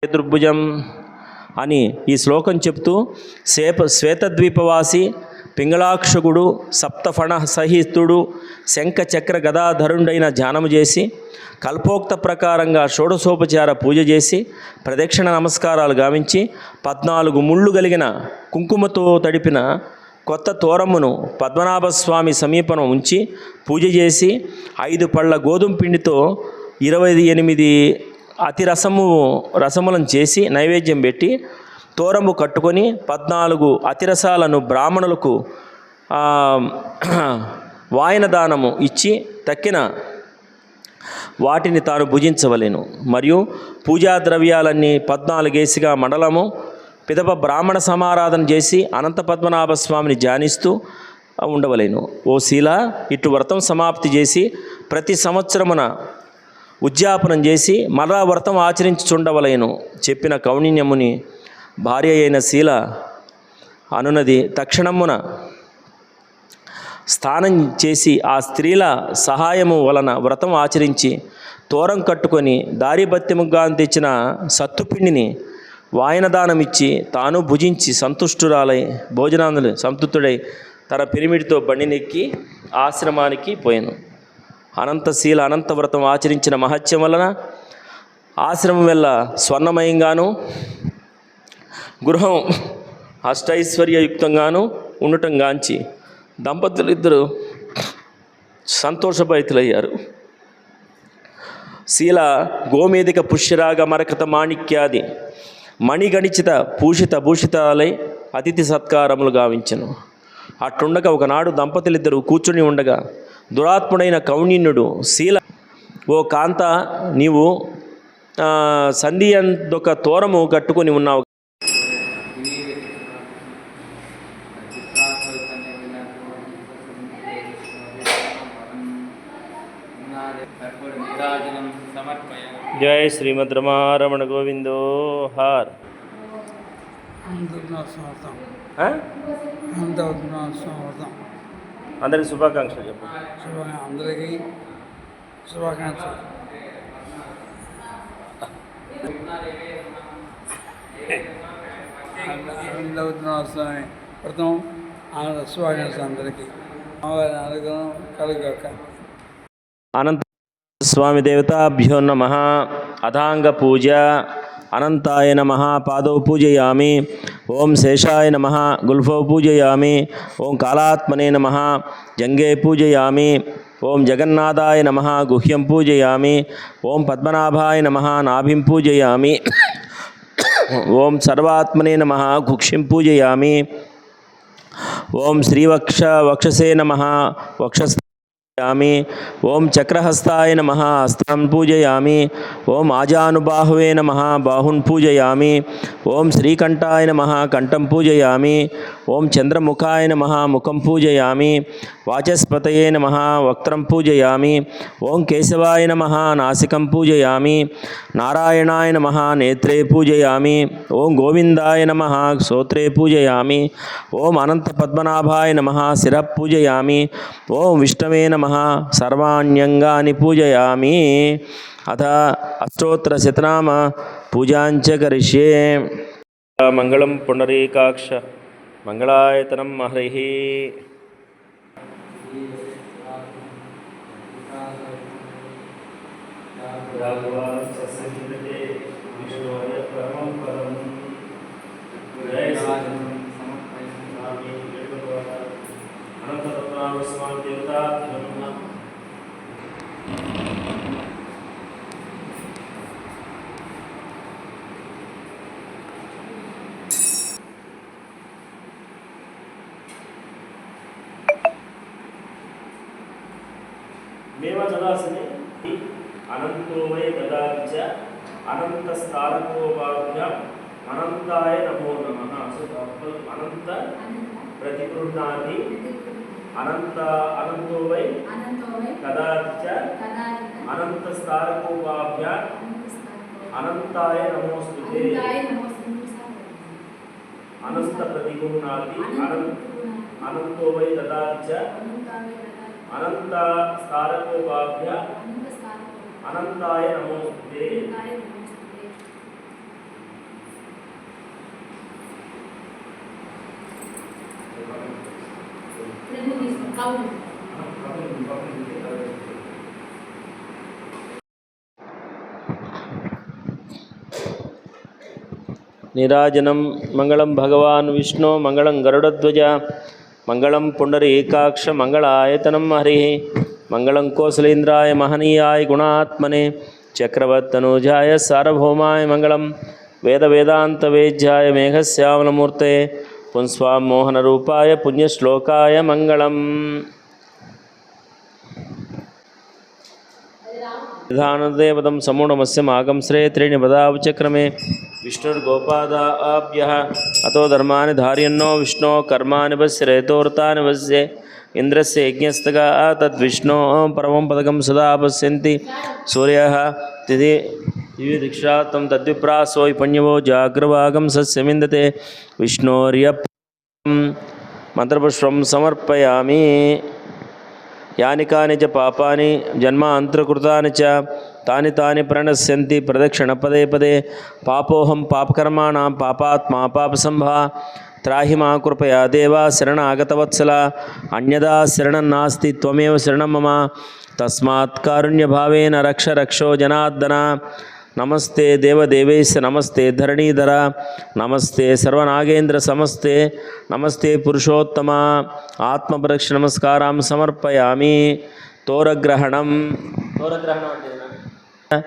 చతుర్భుజం అని ఈ శ్లోకం చెప్తూ శ్వేతద్వీపవాసి పింగళాక్షగుడు సప్తఫణ సహితుడు శంఖ చక్ర గదాధరుడైన ధ్యానము చేసి కల్పోక్త ప్రకారంగా షోడశోపచార పూజ చేసి ప్రదక్షిణ నమస్కారాలు గావించి 14 ముళ్ళు కలిగిన కుంకుమతో తడిపిన కొత్త తోరమును పద్మనాభస్వామి సమీపం ఉంచి పూజ చేసి 5 పళ్ళ గోధుమ పిండితో 28 అతి రసములను చేసి నైవేద్యం పెట్టి తోరము కట్టుకొని 14 అతిరసాలను బ్రాహ్మణులకు వాయనదానము ఇచ్చి తక్కిన వాటిని తాను భుజించవలెను. మరియు పూజా ద్రవ్యాలన్నీ 14 మండలము పిదప బ్రాహ్మణ సమారాధన చేసి అనంత పద్మనాభ స్వామిని ధ్యానిస్తూ ఉండవలేను. ఓ శీల, ఇటు వ్రతం సమాప్తి చేసి ప్రతి సంవత్సరమున ఉద్యాపనం చేసి మరలా వ్రతం ఆచరించుచుండవలేను. చెప్పిన కౌణిన్యముని భార్య అయిన శీల అనునది తక్షణమున స్నానం చేసి ఆ స్త్రీల సహాయము వలన వ్రతం ఆచరించి తోరం కట్టుకొని దారిభత్యముగా తెచ్చిన సత్తుపిండిని వాయనదానమిచ్చి తాను భుజించి సంతుష్టురాలై భోజనాందులు సంతృప్తుడై తన పిరిమిడితో బండినెక్కి ఆశ్రమానికి పోయాను. అనంతశీల అనంతవ్రతం ఆచరించిన మహత్యం వలన ఆశ్రమం వల్ల స్వర్ణమయంగాను గృహం అష్టైశ్వర్యయుక్తంగాను ఉండటం గాంచి దంపతులు ఇద్దరు సంతోషభరితులయ్యారు. శీల గోమేదిక పుష్యరాగ మరకత మాణిక్యాది మణిగణిచిత పూషిత భూషితాలై అతిథి సత్కారములు గావించెను. అట్లుండగా ఒకనాడు దంపతులిద్దరూ కూర్చుని ఉండగా దురాత్ముడైన కౌణిన్యుడు శీల, ఓ కాంత, నీవు సంధి అందొక తోరము కట్టుకొని ఉన్నావు. జయ శ్రీమద్ రమారమణ గోవిందో హార్. అందరికి శుభాకాంక్షలు చెప్పు. అందరికీ శుభాకాంక్షలు. స్వామి ప్రథమం శుభాకాంక్షలు అందరికీ. అనుగ్రహం కలుగాక. అనంత స్వామి దేవతాభ్యో నమః. అథాంగ పూజ. అనంతాయ నమః పాదౌ పూజయామి. ఓం శేషాయ నమః గుల్ఫౌ పూజయామి. ఓం కాళాత్మనే నమః జంగే పూజయామి. ఓం జగన్నాథాయ నమః గుహ్యం పూజయామి. ఓం పద్మనాభాయ నమః నాభిం పూజయామి. ఓం సర్వాత్మనే నమః కుక్షిం పూజయామి. ఓం వక్షసే నమః వక్షస్ ఓం చక్రహస్తాయ నమః హస్తం పూజయామి. ఓం ఆజానుబాహువే నమః బాహున్ పూజయామి. ఓం శ్రీకంఠాయ నమః కంఠం పూజయామి. ఓం చంద్రముఖాయ నమః ముఖం పూజయామి. వాచస్పతయే నమః వక్త్రం పూజయామి. ఓం కేశవాయ నమః నాసికం పూజయామి. నారాయణాయ నమః నేత్రే పూజయామి. ఓం గోవిందాయ నమః శ్రోత్రే పూజయామి. ఓం అనంత పద్మనాభాయ నమః శిరః పూజయామి. ఓం విష్ణవే నమః సర్వాణ్యంగాని పూజయామి. అథ అష్టోత్తరశతనామ పూజాంచ కరిష్యే. మంగళం పుండరీకాక్ష మంగళాయతనం హరిః. స్వామి దేవత మేవ చదాసనే అనంతో వై దదాచ అనంతస్థారకోపాభ్యాం అనంతాయ నమో నమః. అనంత ప్రతికృతాన్ని అనంతో వై కదాచ అనంతస్థారకోపాభ్యాం అనంతాయ నమోస్తుతే. అనంత ప్రతిగుణాది అనంతో వై దదాచ అనంత స్థారకోపాభ్యాం అనంతాయ నమోస్తుతే. నీరాజనం మంగళం భగవాన్ విష్ణు మంగళం గరుడధ్వజ మంగళం పుండరీకాక్ష మంగళాయతనం హరి మంగళం కోసలేంద్రాయ మహనీయాయ గుణాత్మనే చక్రవర్తనూజాయ సార్వభౌమాయ మంగళం వేదాంతవేద్యాయ మేఘశ్యామలమూర్తే పుంస్వాం మోహనరూపాయ పుణ్యశ్లోకాయ మంగళం. విధానదేవతం సమూఢమస్య మాగంశ్రే త్రీణి పదావచక్రమే విష్ణుర్గోపాదాభ్యః అతో ధర్మాని ధార్యన్నో విష్ణో కర్మాని పశ్యరేతోర్తాని పశ్యే ఇంద్రస్య యజ్ఞస్తగా తద్విష్ణో పరమం పదకం సదా పశ్యంతి సూర్యః తిథి దిక్షాత్తం తద్విప్రాసోయ్ పణ్యవో జాగ్రవాగం సస్యమిందతే విష్ణోర్య మంత్రపుష్పం సమర్పయామి. యాని కాని చ పాపాని జన్మాంతరకృతాని చ తాని తాని ప్రణశ్యంతి ప్రదక్షిణ పదే పదే పాపోహం పాపకర్మాణం పాపాత్మా పాపసంభా త్రాహి మా కృపయా దేవా శరణాగతవత్సల అన్యదా శరణం నాస్తి త్వమేవ శరణం మమ తస్మాత్ కారుణ్యభావేన రక్ష రక్షో జనార్దన. నమస్తే దేవదేవేశ నమస్తే ధరణీధర నమస్తే సర్వనాగేంద్ర సమస్తే నమస్తే పురుషోత్తమ ఆత్మపరక్ష నమస్కారం సమర్పయామి. తోరగ్రహణం అంటే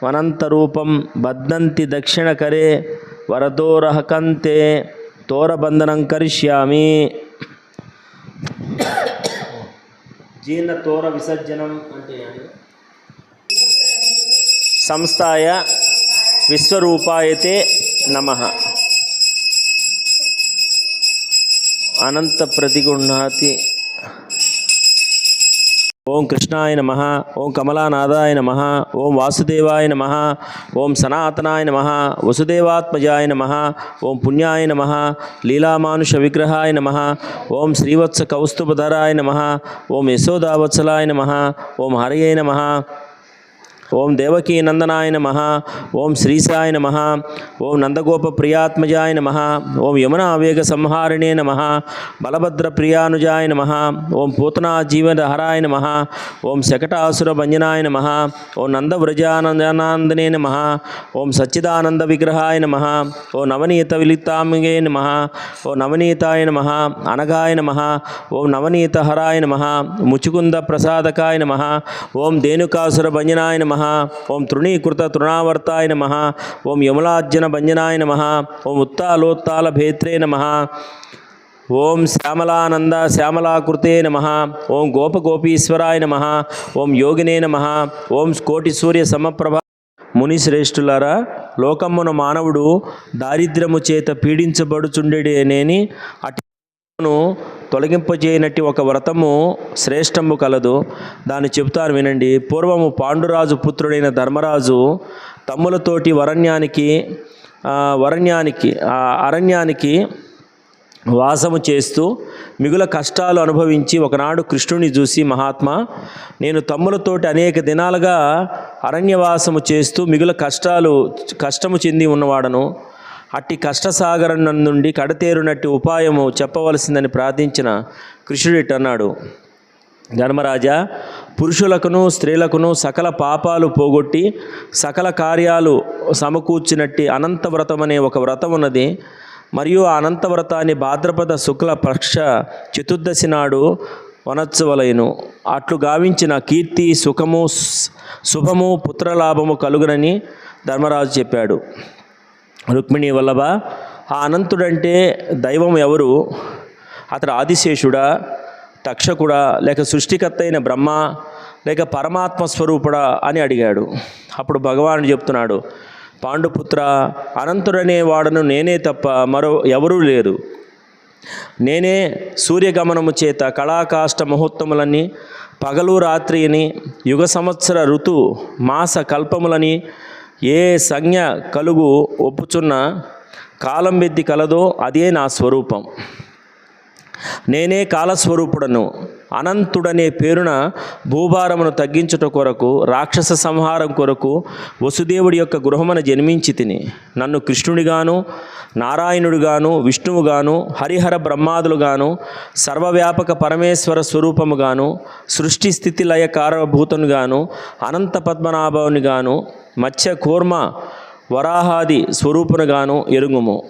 వనంతరూపం బధ్నంతి దక్షిణకరే వరదోరహకంతే తోరబంధనం కరిష్యామి. జీర్ణ తోర విసర్జనం అంటే సంస్థాయ విశ్వరూపాయతే నమః. అనంత ప్రతిగుణాతి. ఓం కృష్ణాయ నమః, ఓం కమలానాథాయ నమః, ఓం వాసుదేవాయ నమః, ఓం సనాతనాయ నమః, వసుదేవాత్మజాయ నమః, ఓం పుణ్యాయ నమః, లీలామానుష విగ్రహాయ నమః, ఓం శ్రీవత్స కౌస్తుభధరాయ నమః, ఓం యశోదావత్సలాయ నమః, ఓం హరయే నమః, ఓం దేవకీ నందనాయ నమః, ఓం శ్రీశాయ నమః, ఓం నందగోపప్రియాత్మజాయ నమః, ఓం యమునావేగ సంహారిణే నమః, బలభద్రప్రియానుజాయ నమః, ఓం పూతనా జీవహరాయ నమః, ఓం శకటాసురభంజనాయ నమః, ఓం నందవ్రజానందనే నమః, ఓం సచ్చిదానంద విగ్రహాయ నమః, ఓం నవనీత విలితాంగే నమః, ఓం నవనీతాయ నమః, అనగాయ నమః, ఓం నవనీతహరాయ నమః, ముచుకుంద ప్రసాదకాయ నమః, ఓం ధేనుకాసురభంజనాయ నమః, ఓం తృణీకృత తృణావర్తాయ నమః, ఓం యములార్జన భంజనాయ నమః, ఓం ఉత్తాలోత్తాల భేత్రే నమః, ఓం శ్యామలానంద శ్యామలాకృతే నమః, ఓం గోపగోపీశ్వరాయ నమః, ఓం యోగినే నమః, ఓం కోటి సూర్య సమప్రభ. మునిశ్రేష్ఠులారా, లోకమ్మున మానవుడు దారిద్ర్యము చేత పీడించబడుచుండెడేనేని అటును తొలగింపజేయనట్టి ఒక వ్రతము శ్రేష్టము కలదు. దాన్ని చెబుతాను వినండి. పూర్వము పాండురాజు పుత్రుడైన ధర్మరాజు తమ్ములతోటి అరణ్యానికి వాసము చేస్తూ మిగుల కష్టాలు అనుభవించి ఒకనాడు కృష్ణుని చూసి, మహాత్మా, నేను తమ్ములతోటి అనేక దినాలుగా అరణ్యవాసము చేస్తూ మిగుల కష్టము చెంది ఉన్నవాడను. అట్టి కష్టసాగరం నుండి కడతేరునట్టి ఉపాయము చెప్పవలసిందని ప్రార్థించిన కృష్ణుడిట్ అన్నాడు, ధర్మరాజా, పురుషులకును స్త్రీలకును సకల పాపాలు పోగొట్టి సకల కార్యాలు సమకూర్చినట్టి అనంతవ్రతం అనే ఒక వ్రతం ఉన్నది. మరియు ఆ అనంతవ్రతాన్ని భాద్రపద శుక్ల పక్ష చతుర్దశి నాడు వనత్సవలైను. అట్లు గావించిన కీర్తి, సుఖము, శుభము, పుత్రలాభము కలుగునని ధర్మరాజు చెప్పాడు. రుక్మిణి వల్లభ, ఆ అనంతుడంటే దైవం ఎవరు? అతడు ఆదిశేషుడా, తక్షకుడా, లేక సృష్టికర్త అయిన బ్రహ్మ, లేక పరమాత్మ స్వరూపుడా అని అడిగాడు. అప్పుడు భగవానుడు చెప్తున్నాడు, పాండుపుత్ర, అనంతుడనే వాడను నేనే తప్ప మరో ఎవరూ లేరు. నేనే సూర్యగమనము చేత కళాకాష్ట ముహూర్తములని, పగలు రాత్రిని, యుగ సంవత్సర ఋతు మాస కల్పములని ఏ సంజ్ఞ కలుగు ఒప్పుచున్న కాలం వెద్ది కలదో అదే నా స్వరూపం. నేనే కాలస్వరూపుడను. అనంతుడనే పేరున భూభారమును తగ్గించుట కొరకు రాక్షస సంహారం కొరకు వసుదేవుడి యొక్క గృహమున జన్మించి తిని నన్ను కృష్ణుడిగాను నారాయణుడిగాను విష్ణువుగాను హరిహర బ్రహ్మాదులుగాను సర్వవ్యాపక పరమేశ్వర స్వరూపముగాను సృష్టి స్థితి లయ కారభూతునిగాను అనంత పద్మనాభునిగాను మత్స్య కూర్మ వరాహాది స్వరూపునిగాను ఎరుగుము.